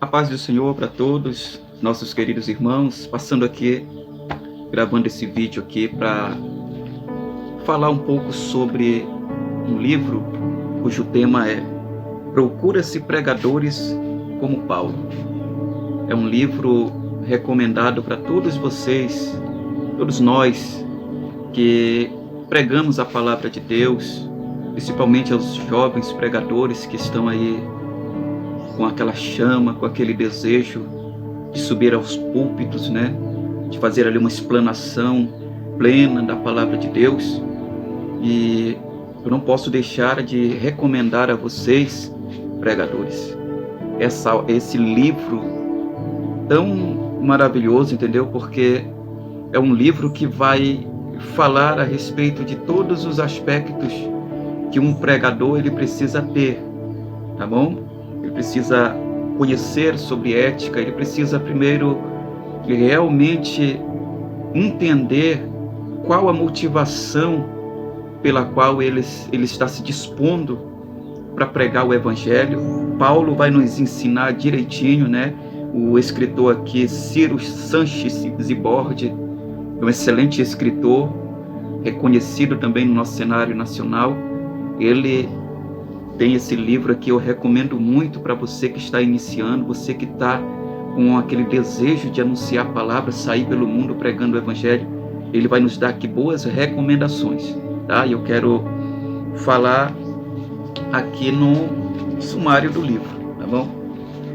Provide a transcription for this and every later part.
A paz do Senhor para todos, nossos queridos irmãos, passando aqui, gravando esse vídeo aqui para falar um pouco sobre um livro cujo tema é Procura-se Pregadores como Paulo. É um livro recomendado para todos vocês, todos nós que pregamos a palavra de Deus, principalmente aos jovens pregadores que estão aí com aquela chama, com aquele desejo de subir aos púlpitos, né? De fazer ali uma explanação plena da palavra de Deus. E eu não posso deixar de recomendar a vocês, pregadores, esse livro tão maravilhoso, entendeu? Porque é um livro que vai falar a respeito de todos os aspectos que um pregador ele precisa ter, tá bom? Ele precisa conhecer sobre ética, ele precisa primeiro realmente entender qual a motivação pela qual ele está se dispondo para pregar o Evangelho. Paulo vai nos ensinar direitinho, né? O escritor aqui, Ciro Sanches Zibordi, é um excelente escritor, reconhecido também no nosso cenário nacional. Ele tem esse livro aqui, eu recomendo muito para você que está iniciando, você que está com aquele desejo de anunciar a palavra, sair pelo mundo pregando o Evangelho. Ele vai nos dar aqui boas recomendações, tá? E eu quero falar aqui no sumário do livro, tá bom?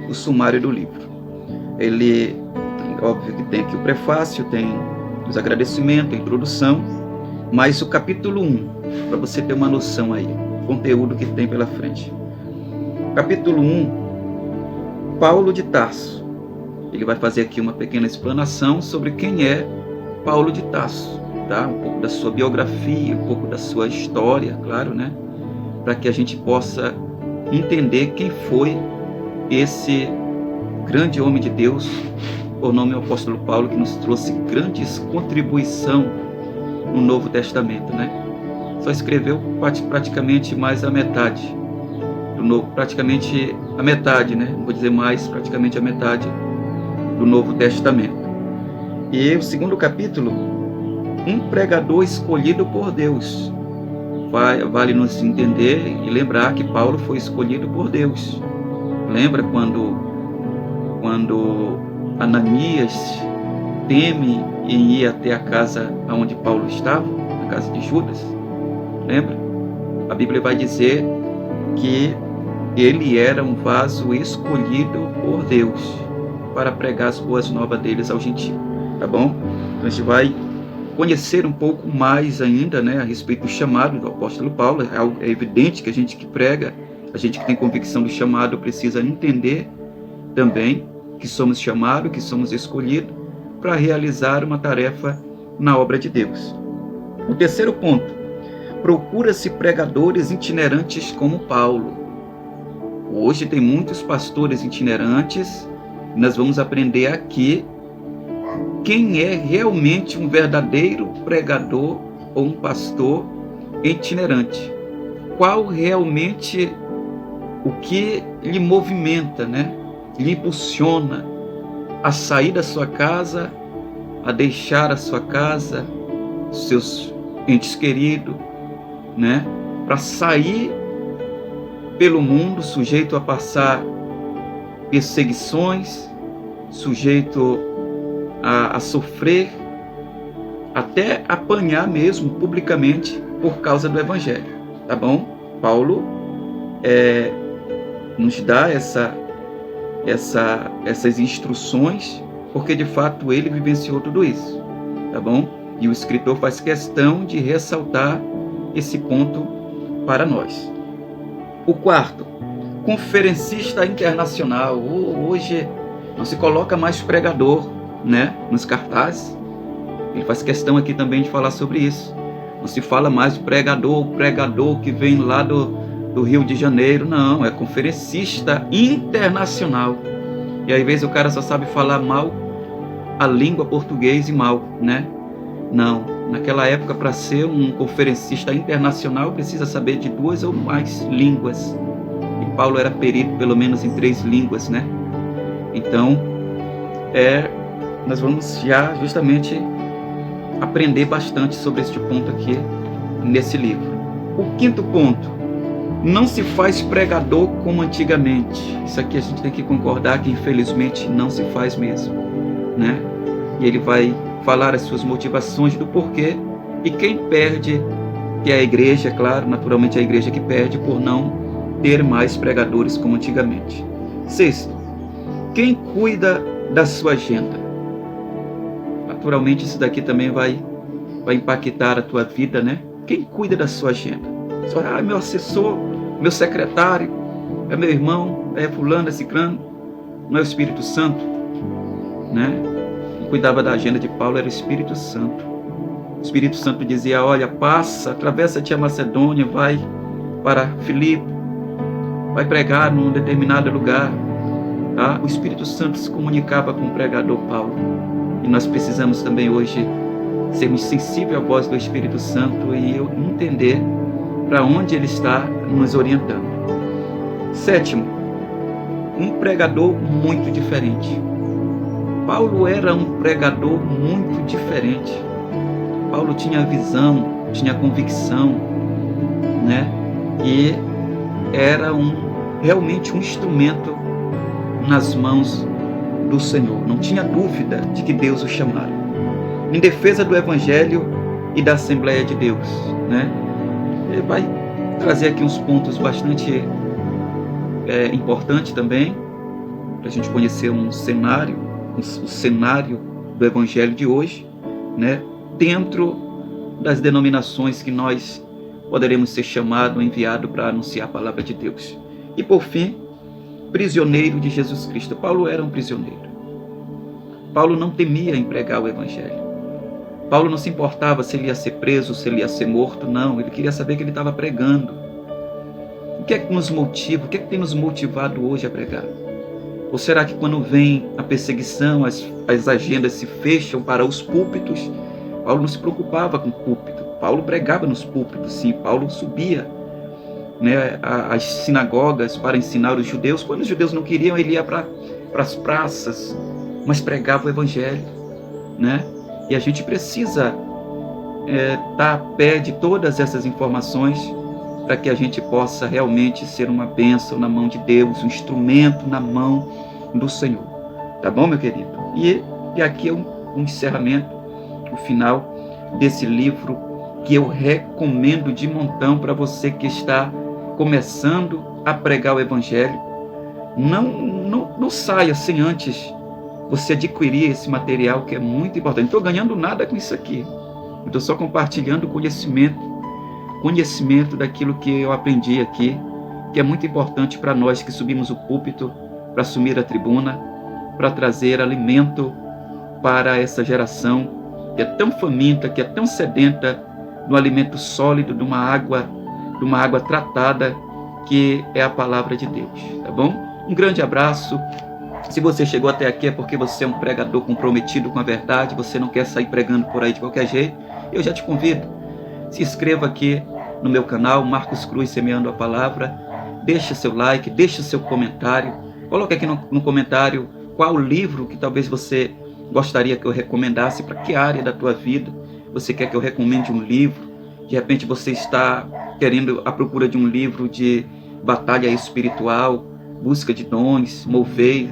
O sumário do livro. Ele, óbvio que tem aqui o prefácio, tem os agradecimentos, a introdução, mas o capítulo 1, para você ter uma noção aí, conteúdo que tem pela frente. Capítulo 1, Paulo de Tarso. Ele vai fazer aqui uma pequena explanação sobre quem é Paulo de Tarso, tá? Um pouco da sua biografia, um pouco da sua história, claro, né? Para que a gente possa entender quem foi esse grande homem de Deus, por nome apóstolo Paulo, que nos trouxe grandes contribuição no Novo Testamento, né? Só escreveu praticamente mais a metade praticamente a metade, né? Não vou dizer mais, praticamente a metade do Novo Testamento. E o segundo capítulo, um pregador escolhido por Deus. Vale nos entender e lembrar que Paulo foi escolhido por Deus. Lembra quando Ananias teme em ir até a casa onde Paulo estava, na casa de Judas? Lembra? A Bíblia vai dizer que ele era um vaso escolhido por Deus para pregar as boas novas deles ao gentio, tá bom? Então a gente vai conhecer um pouco mais ainda, né, a respeito do chamado do apóstolo Paulo. É evidente que a gente que prega, a gente que tem convicção do chamado, precisa entender também que somos chamados, que somos escolhidos para realizar uma tarefa na obra de Deus. O terceiro ponto, procura-se pregadores itinerantes como Paulo. Hoje tem muitos pastores itinerantes. Nós vamos aprender aqui quem é realmente um verdadeiro pregador ou um pastor itinerante. Qual realmente o que lhe movimenta, né? Lhe impulsiona a sair da sua casa, a deixar a sua casa, seus entes queridos, né? Para sair pelo mundo sujeito a passar perseguições, sujeito a sofrer, até apanhar mesmo publicamente por causa do Evangelho, tá bom? Paulo nos dá essas instruções, porque de fato ele vivenciou tudo isso, tá bom? E o escritor faz questão de ressaltar esse ponto para nós. O quarto, conferencista internacional. Hoje não se coloca mais pregador, né, nos cartazes. Ele faz questão aqui também de falar sobre isso. Não se fala mais pregador que vem lá do Rio de Janeiro. Não, é conferencista internacional. E às vezes o cara só sabe falar mal a língua portuguesa e mal, né? Não, naquela época, para ser um conferencista internacional, precisa saber de 2 ou mais línguas. E Paulo era perito pelo menos em 3 línguas, né? Então, nós vamos já justamente aprender bastante sobre este ponto aqui nesse livro. O quinto ponto: não se faz pregador como antigamente. Isso aqui a gente tem que concordar que infelizmente não se faz mesmo, né? E ele vai falar as suas motivações do porquê, e quem perde, que é a igreja, claro, naturalmente a igreja que perde por não ter mais pregadores como antigamente. Sexto: quem cuida da sua agenda. Naturalmente isso daqui também vai impactar a tua vida, né? Quem cuida da sua agenda? Você fala, meu assessor, meu secretário, é meu irmão, é fulano, é ciclano, não é o Espírito Santo, né? Quem cuidava da agenda de Paulo era o Espírito Santo. O Espírito Santo dizia, olha, passa, atravessa-te a Macedônia, vai para Filipe, vai pregar num determinado lugar. Tá? O Espírito Santo se comunicava com o pregador Paulo. E nós precisamos também hoje sermos sensíveis à voz do Espírito Santo e entender para onde ele está nos orientando. Sétimo, um pregador muito diferente. Paulo era um pregador muito diferente. Paulo tinha visão, tinha convicção, né? E era realmente um instrumento nas mãos do Senhor. Não tinha dúvida de que Deus o chamara. Em defesa do Evangelho e da Assembleia de Deus, né? Ele vai trazer aqui uns pontos bastante importantes também, para a gente conhecer um cenário, o cenário do Evangelho de hoje, né? Dentro das denominações que nós poderemos ser chamados, enviados para anunciar a palavra de Deus. E por fim, prisioneiro de Jesus Cristo. Paulo era um prisioneiro. Paulo não temia em pregar o Evangelho. Paulo não se importava se ele ia ser preso, se ele ia ser morto, não. Ele queria saber que ele estava pregando. O que é que nos motiva? O que é que tem nos motivado hoje a pregar? Ou será que quando vem a perseguição, as agendas se fecham para os púlpitos? Paulo não se preocupava com o púlpito. Paulo pregava nos púlpitos, sim. Paulo subia, né, às sinagogas para ensinar os judeus. Quando os judeus não queriam, ele ia para as praças, mas pregava o Evangelho, né? E a gente precisa estar a pé de todas essas informações para que a gente possa realmente ser uma bênção na mão de Deus, um instrumento na mão do Senhor. Tá bom, meu querido? E aqui é um encerramento, o final desse livro que eu recomendo de montão para você que está começando a pregar o Evangelho. Não saia sem antes você adquirir esse material, que é muito importante. Não estou ganhando nada com isso aqui. Estou só compartilhando conhecimento daquilo que eu aprendi aqui, que é muito importante para nós que subimos o púlpito, para assumir a tribuna, para trazer alimento para essa geração que é tão faminta, que é tão sedenta do alimento sólido, de uma água tratada, que é a palavra de Deus, tá bom? Um grande abraço. Se você chegou até aqui é porque você é um pregador comprometido com a verdade, você não quer sair pregando por aí de qualquer jeito. Eu já te convido, se inscreva aqui no meu canal, Marcos Cruz Semeando a Palavra, deixa seu like, deixa seu comentário, coloque aqui no comentário qual livro que talvez você gostaria que eu recomendasse, para que área da tua vida você quer que eu recomende um livro. De repente você está querendo a procura de um livro de batalha espiritual, busca de dons, mover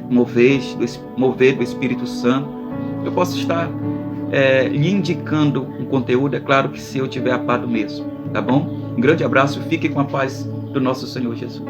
do Espírito Santo. Eu posso estar lhe indicando um conteúdo, é claro que se eu tiver a par do mesmo, tá bom? Um grande abraço, fique com a paz do nosso Senhor Jesus.